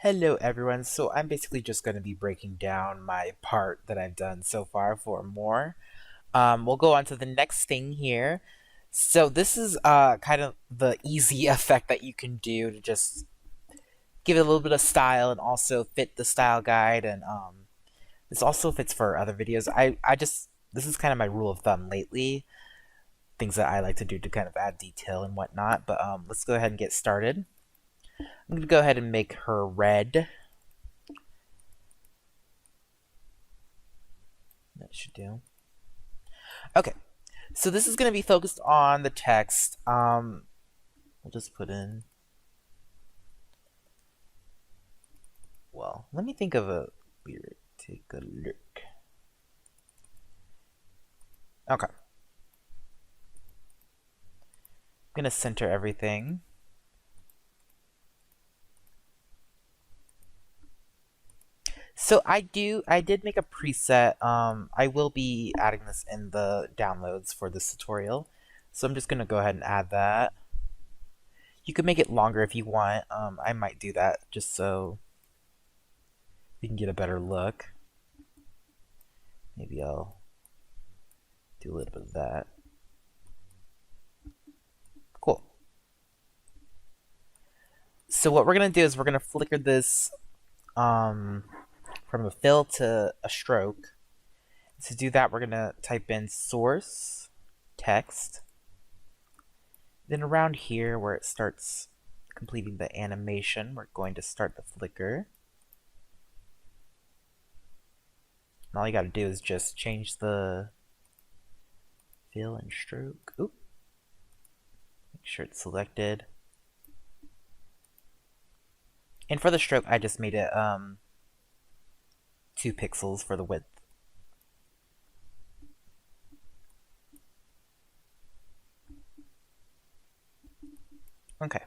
Hello everyone, so I'm basically just going to be breaking down my part that I've done so far for more. We'll go on to the next thing here. So this is kind of the easy effect that you can do to just give it a little bit of style and also fit the style guide, and this also fits for other videos. This is kind of my rule of thumb lately, things that I like to do to kind of add detail and whatnot, but let's go ahead and get started. I'm going to go ahead and make her red. That should do. Okay, so this is going to be focused on the text. We'll just put in, well, let me think of a lyric. Take a look. Okay. I'm going to center everything. So I did make a preset. I will be adding this in the downloads for this tutorial. So I'm just going to go ahead and add that. You can make it longer if you want. I might do that just so we can get a better look. Maybe I'll do a little bit of that. Cool. So what we're going to do is we're going to flicker this from a fill to a stroke. To do that, we're going to type in source text. Then around here where it starts completing the animation, we're going to start the flicker. And all you got to do is just change the fill and stroke. Oop. Make sure it's selected. And for the stroke, I just made it 2 pixels for the width. Okay.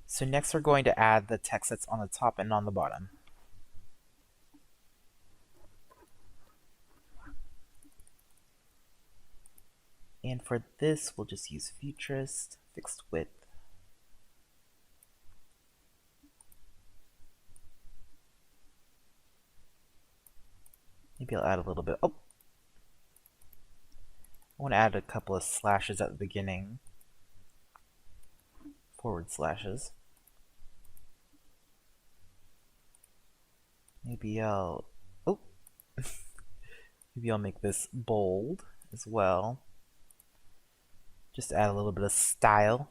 So next we're going to add the text that's on the top and on the bottom. And for this, we'll just use Futurist, fixed width. Maybe I'll add a little bit. Oh! I want to add a couple of slashes at the beginning. Forward slashes. Maybe I'll... Oh! Maybe I'll make this bold as well. Just to add a little bit of style.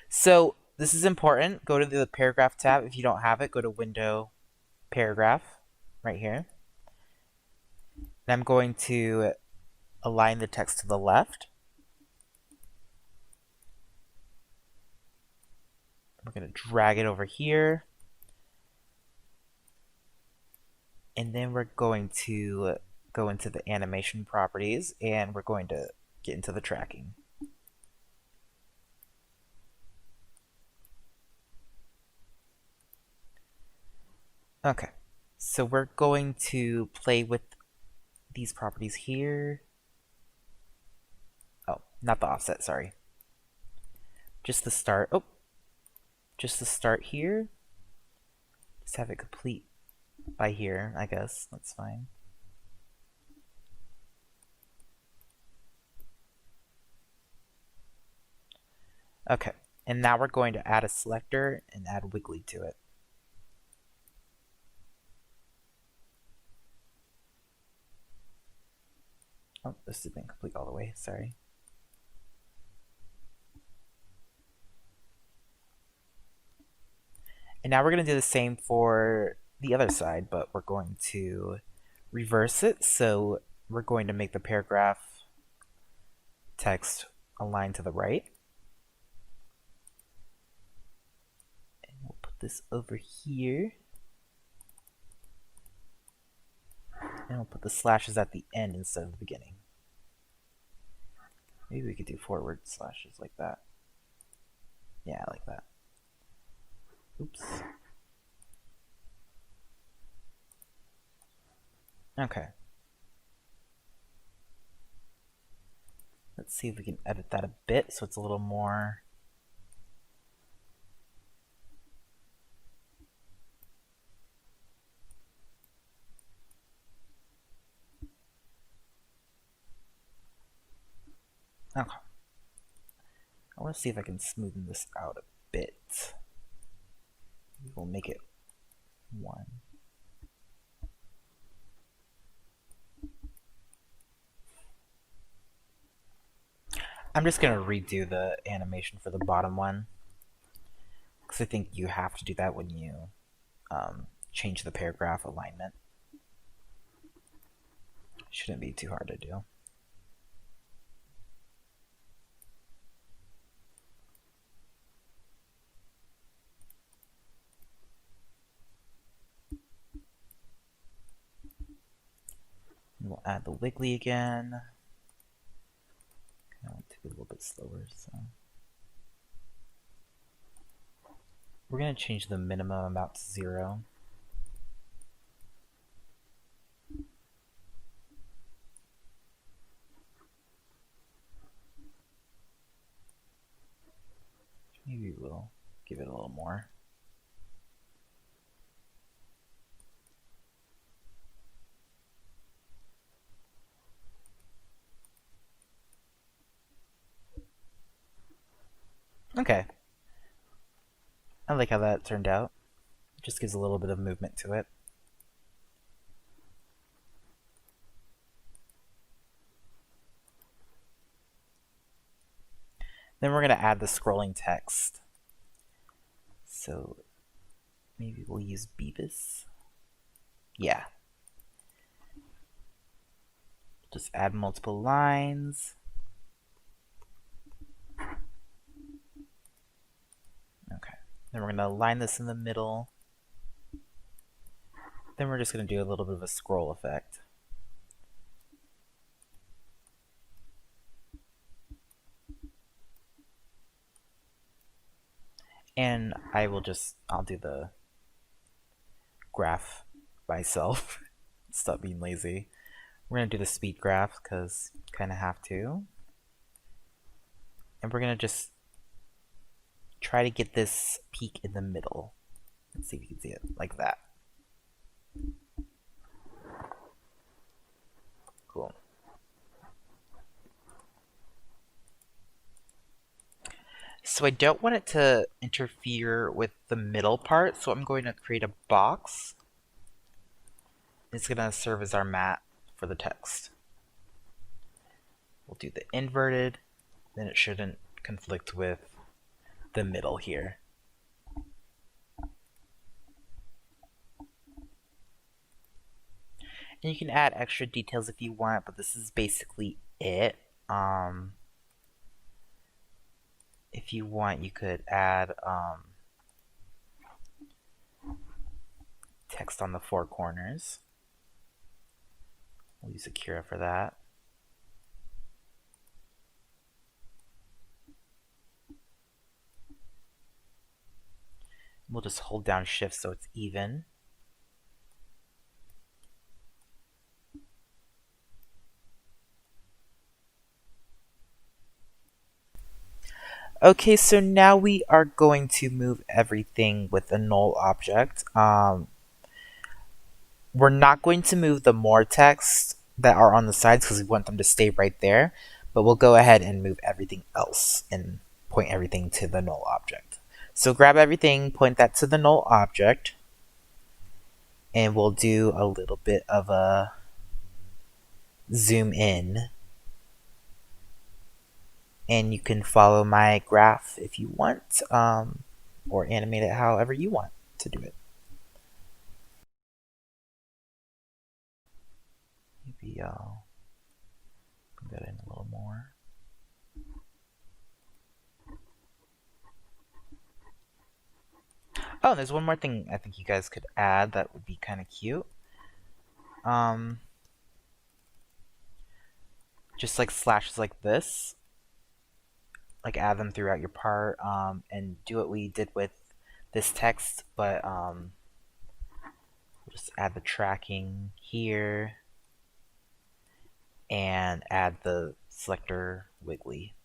So this is important. Go to the paragraph tab. If you don't have it, go to Window, Paragraph, right here. And I'm going to align the text to the left. We're going to drag it over here. And then we're going to go into the animation properties, and we're going to get into the tracking. Okay, so we're going to play with these properties here. Oh, not the offset, sorry. Just the start. Oh, just the start here. Just have it complete by here, I guess. That's fine. Okay, and now we're going to add a selector and add wiggly to it. Oh, this didn't complete all the way, sorry. And now we're going to do the same for the other side, but we're going to reverse it. So we're going to make the paragraph text align to the right. And we'll put this over here. And we'll put the slashes at the end instead of the beginning. Maybe we could do forward slashes like that. Yeah, I like that. Oops. Okay. Let's see if we can edit that a bit so it's a little more Okay. I want to see if I can smoothen this out a bit. We'll make it 1. I'm just going to redo the animation for the bottom one, because I think you have to do that when you change the paragraph alignment. Shouldn't be too hard to do. We'll add the wiggly again. I want to be a little bit slower, so we're going to change the minimum amount to 0. Maybe we'll give it a little more. Okay. I like how that turned out. It just gives a little bit of movement to it. Then we're going to add the scrolling text. So maybe we'll use Beavis. Yeah. Just add multiple lines. Okay. Then we're going to align this in the middle. Then we're just going to do a little bit of a scroll effect. And I'll do the graph myself. Stop being lazy. We're going to do the speed graph because kind of have to. And we're going to just try to get this peak in the middle. Let's see if you can see it like that. Cool. So I don't want it to interfere with the middle part, so I'm going to create a box. It's going to serve as our mat for the text. We'll do the inverted, then it shouldn't conflict with the middle here. And you can add extra details if you want, but this is basically it. If you want, you could add text on the 4 corners. We'll use Akira for that. We'll just hold down Shift so it's even. Okay, so now we are going to move everything with a null object. We're not going to move the more text that are on the sides because we want them to stay right there, but we'll go ahead and move everything else and point everything to the null object. So grab everything, point that to the null object, and we'll do a little bit of a zoom in. And you can follow my graph if you want, or animate it however you want to do it. Maybe I'll put that in a little more. Oh, and there's one more thing I think you guys could add that would be kind of cute. Just like slashes like this. Like add them throughout your part, and do what we did with this text, but we'll just add the tracking here and add the selector wiggly.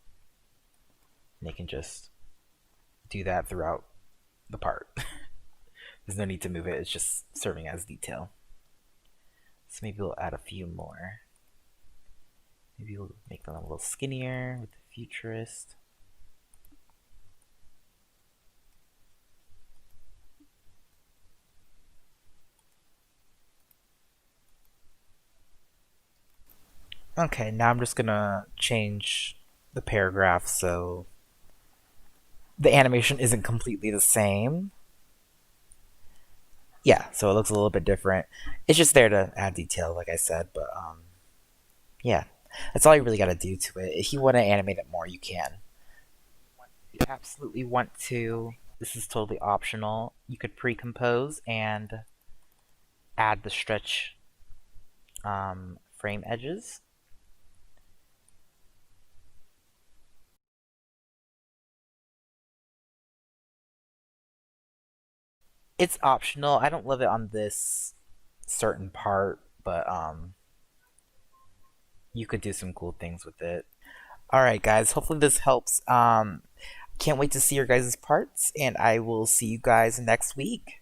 And you can just do that throughout the part. There's no need to move it, it's just serving as detail. So maybe we'll add a few more. Maybe we'll make them a little skinnier with the futurist. Okay, now I'm just gonna change the paragraph so the animation isn't completely the same. Yeah, so it looks a little bit different. It's just there to add detail, like I said, but yeah. That's all you really gotta do to it. If you want to animate it more, you can. If you absolutely want to, this is totally optional. You could pre-compose and add the stretch frame edges. It's optional. I don't love it on this certain part, but you could do some cool things with it. All right, guys. Hopefully this helps. Can't wait to see your guys' parts, and I will see you guys next week.